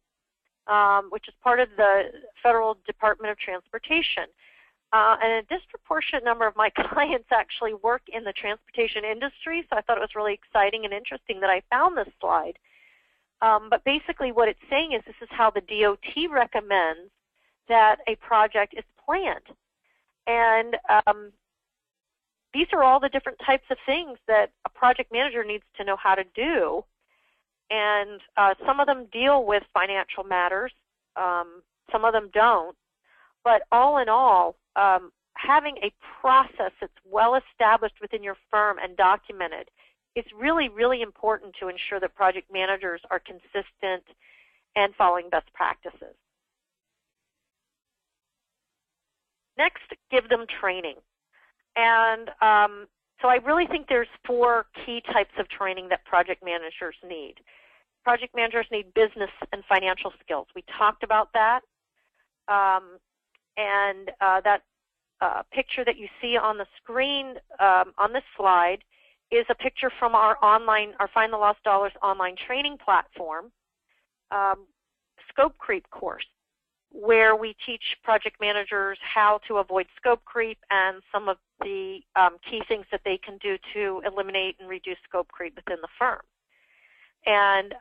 which is part of the Federal Department of Transportation. And a disproportionate number of my clients actually work in the transportation industry, so I thought it was really exciting and interesting that I found this slide. But basically what it's saying is this is how the DOT recommends that a project is planned. And these are all the different types of things that a project manager needs to know how to do. And some of them deal with financial matters, some of them don't. But all in all, having a process that's well established within your firm and documented is really, really important to ensure that project managers are consistent and following best practices. Next, give them training. And so I really think there's 4 key types of training that project managers need. Project managers need business and financial skills. We talked about that. And that picture that you see on the screen on this slide is a picture from our Find the Lost Dollars online training platform, Scope Creep course, where we teach project managers how to avoid scope creep and some of the key things that they can do to eliminate and reduce scope creep within the firm. And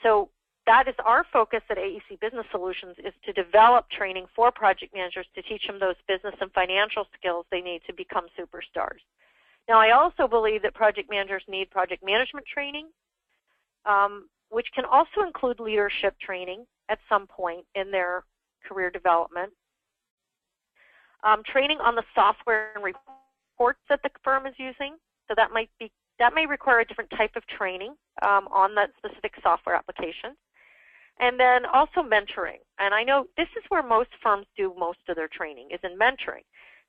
so that is our focus at AEC Business Solutions, is to develop training for project managers to teach them those business and financial skills they need to become superstars. Now, I also believe that project managers need project management training, which can also include leadership training at some point in their career development. Training on the software and reports that the firm is using, so that may require a different type of training on that specific software application. And then also mentoring. And I know this is where most firms do most of their training, is in mentoring.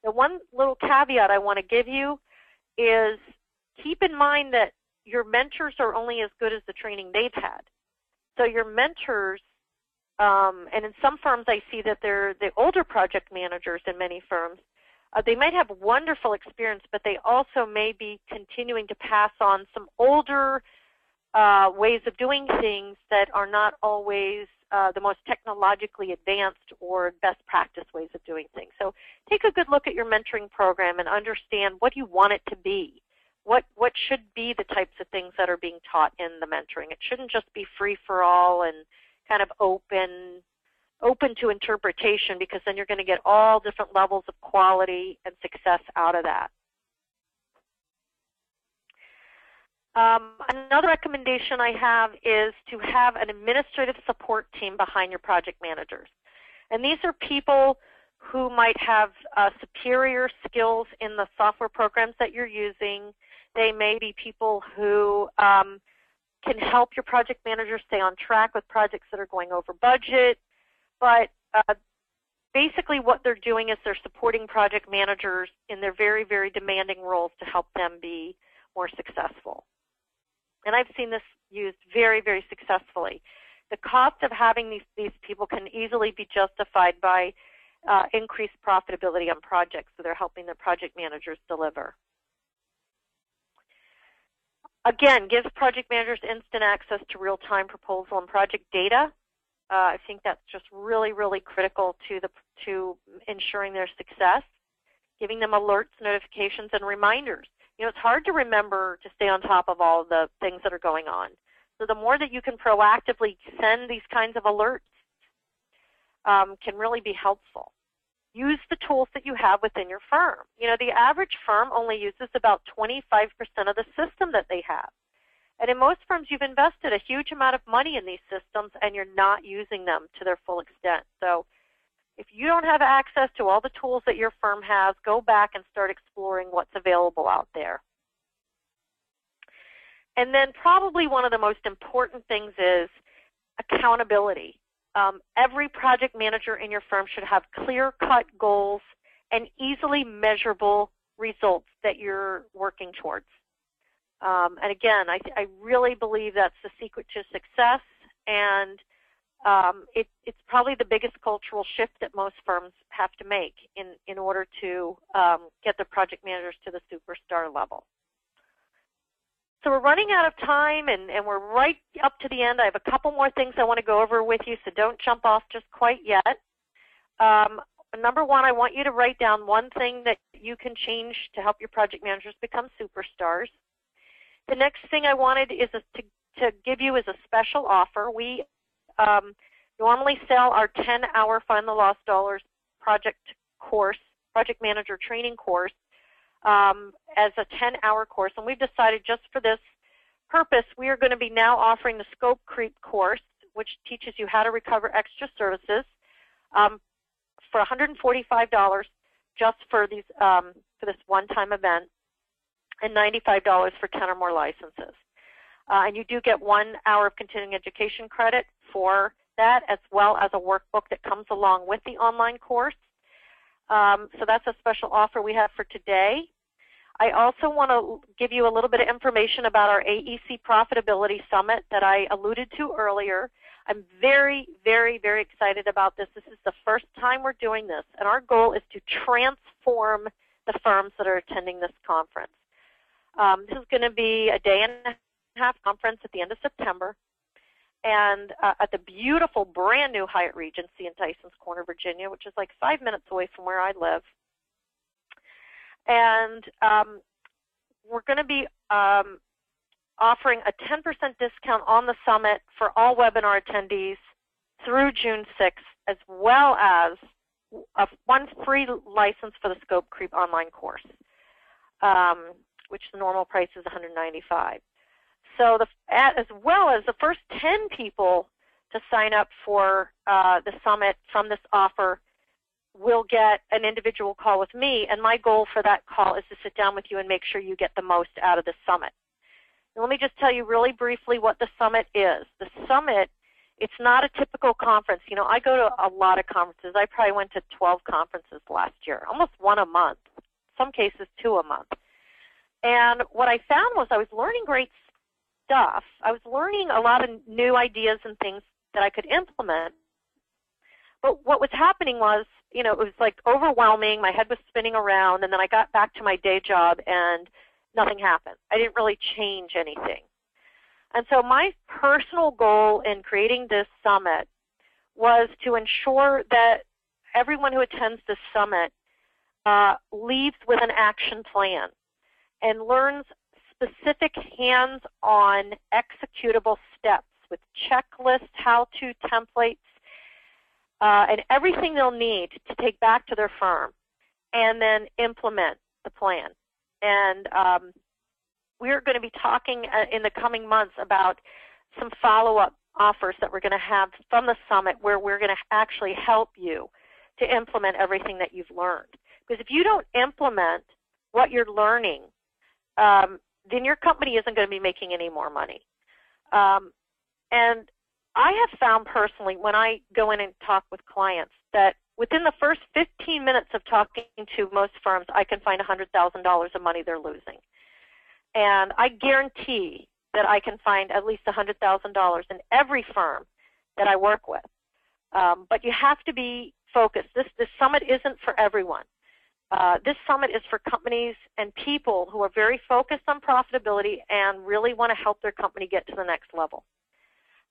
The one little caveat I want to give you is keep in mind that your mentors are only as good as the training they've had. So your mentors, and in some firms I see that they're the older project managers in many firms, they might have wonderful experience, but they also may be continuing to pass on some older ways of doing things that are not always the most technologically advanced or best practice ways of doing things. So take a good look at your mentoring program and understand what you want it to be. What should be the types of things that are being taught in the mentoring. It shouldn't just be free for all and kind of open to interpretation, because then you're going to get all different levels of quality and success out of that. Another recommendation I have is to have an administrative support team behind your project managers. And these are people who might have superior skills in the software programs that you're using. They may be people who can help your project manager stay on track with projects that are going over budget. But basically what they're doing is they're supporting project managers in their very, very demanding roles to help them be more successful. And I've seen this used very, very successfully. The cost of having these people can easily be justified by increased profitability on projects, so they're helping the project managers deliver. Again, gives project managers instant access to real-time proposal and project data. I think that's just really, really critical to ensuring their success. Giving them alerts, notifications, and reminders. You know, it's hard to remember to stay on top of all of the things that are going on. So the more that you can proactively send these kinds of alerts can really be helpful. Use the tools that you have within your firm. You know, the average firm only uses about 25% of the system that they have. And in most firms, you've invested a huge amount of money in these systems and you're not using them to their full extent. So if you don't have access to all the tools that your firm has, go back and start exploring what's available out there. And then probably one of the most important things is accountability. Every project manager in your firm should have clear-cut goals and easily measurable results that you're working towards. And again, I really believe that's the secret to success, and it's probably the biggest cultural shift that most firms have to make in order to get their project managers to the superstar level. So we're running out of time, and we're right up to the end. I have a couple more things I want to go over with you, so don't jump off just quite yet. Number one, I want you to write down one thing that you can change to help your project managers become superstars. The next thing I wanted is to give you is a special offer. We normally sell our 10-hour Find the Lost Dollars project manager training course, as a 10-hour course. And we've decided just for this purpose, we are going to be now offering the Scope Creep course, which teaches you how to recover extra services for $145 just for these for this one-time event, and $95 for 10 or more licenses. And you do get 1 hour of continuing education credit for that, as well as a workbook that comes along with the online course. So that's a special offer we have for today. I also want to give you a little bit of information about our AEC Profitability Summit that I alluded to earlier. I'm very, very, very excited about this. This is the first time we're doing this, and our goal is to transform the firms that are attending this conference. This is going to be a day-and-a-half conference at the end of September, and at the beautiful brand new Hyatt Regency in Tysons Corner, Virginia, which is like 5 minutes away from where I live. And we're going to be offering a 10% discount on the summit for all webinar attendees through June 6th, as well as one free license for the Scope Creep online course. which the normal price is $195. So as well as the first 10 people to sign up for the summit from this offer will get an individual call with me, and my goal for that call is to sit down with you and make sure you get the most out of the summit. Now, let me just tell you really briefly what the summit is. The summit, it's not a typical conference. You know, I go to a lot of conferences. I probably went to 12 conferences last year, almost one a month, some cases 2 a month. And what I found was I was learning great stuff. I was learning a lot of new ideas and things that I could implement. But what was happening was, you know, it was like overwhelming. My head was spinning around, and then I got back to my day job and nothing happened. I didn't really change anything. And so my personal goal in creating this summit was to ensure that everyone who attends this summit leaves with an action plan and learns specific hands-on executable steps with checklists, how-to templates, and everything they'll need to take back to their firm and then implement the plan. And we're going to be talking in the coming months about some follow-up offers that we're going to have from the summit where we're going to actually help you to implement everything that you've learned. Because if you don't implement what you're learning, then your company isn't going to be making any more money. And I have found personally when I go in and talk with clients that within the first 15 minutes of talking to most firms, I can find $100,000 of money they're losing. And I guarantee that I can find at least $100,000 in every firm that I work with. But you have to be focused. This summit isn't for everyone. This summit is for companies and people who are very focused on profitability and really want to help their company get to the next level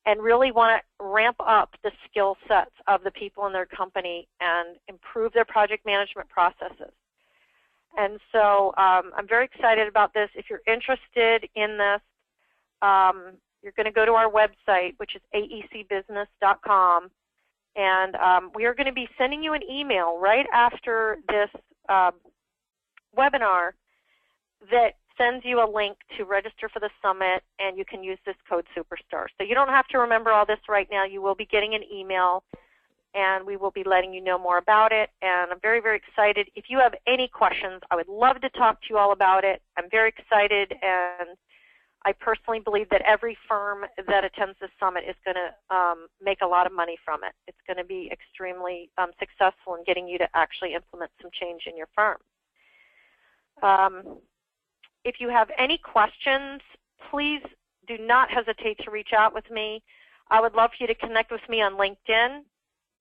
and really want to ramp up the skill sets of the people in their company and improve their project management processes. And so I'm very excited about this. If you're interested in this, you're going to go to our website, which is aecbusiness.com, and we are going to be sending you an email right after this webinar that sends you a link to register for the summit, and you can use this code SUPERSTAR. So you don't have to remember all this right now. You will be getting an email, and we will be letting you know more about it. And I'm very, very excited. If you have any questions, I would love to talk to you all about it. I'm very excited, and I personally believe that every firm that attends this summit is going to make a lot of money from it. It's going to be extremely successful in getting you to actually implement some change in your firm. If you have any questions, please do not hesitate to reach out with me. I would love for you to connect with me on LinkedIn.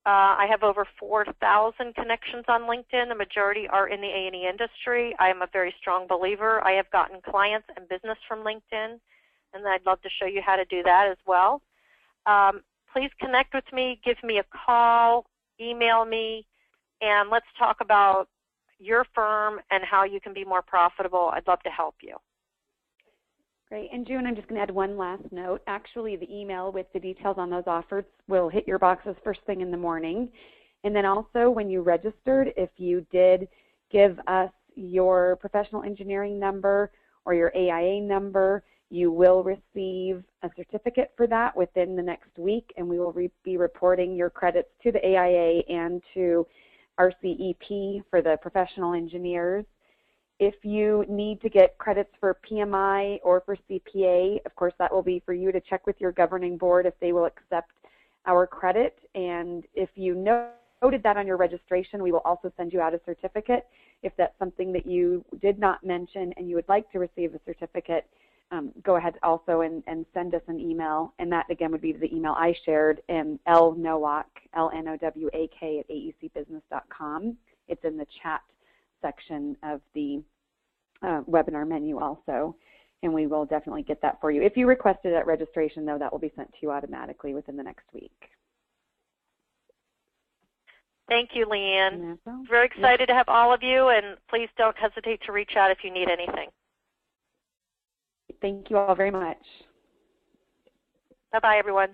I have over 4,000 connections on LinkedIn. The majority are in the A&E industry. I am a very strong believer. I have gotten clients and business from LinkedIn, and I'd love to show you how to do that as well. Please connect with me, give me a call, email me, and let's talk about your firm and how you can be more profitable. I'd love to help you. Great. And June, I'm just going to add one last note. Actually, the email with the details on those offers will hit your boxes first thing in the morning. And then also when you registered, if you did give us your professional engineering number or your AIA number, you will receive a certificate for that within the next week, and we will be reporting your credits to the AIA and to RCEP for the professional engineers. If you need to get credits for PMI or for CPA, of course, that will be for you to check with your governing board if they will accept our credit. And if you noted that on your registration, we will also send you out a certificate. If that's something that you did not mention and you would like to receive a certificate, go ahead also and send us an email. And that, again, would be the email I shared, lnowak, L-N-O-W-A-K, at aecbusiness.com. It's in the chat section of the webinar menu also, and we will definitely get that for you. If you requested at registration, though, that will be sent to you automatically within the next week. Thank you, Leanne. Very excited to have all of you, and please don't hesitate to reach out if you need anything. Thank you all very much. Bye-bye, everyone.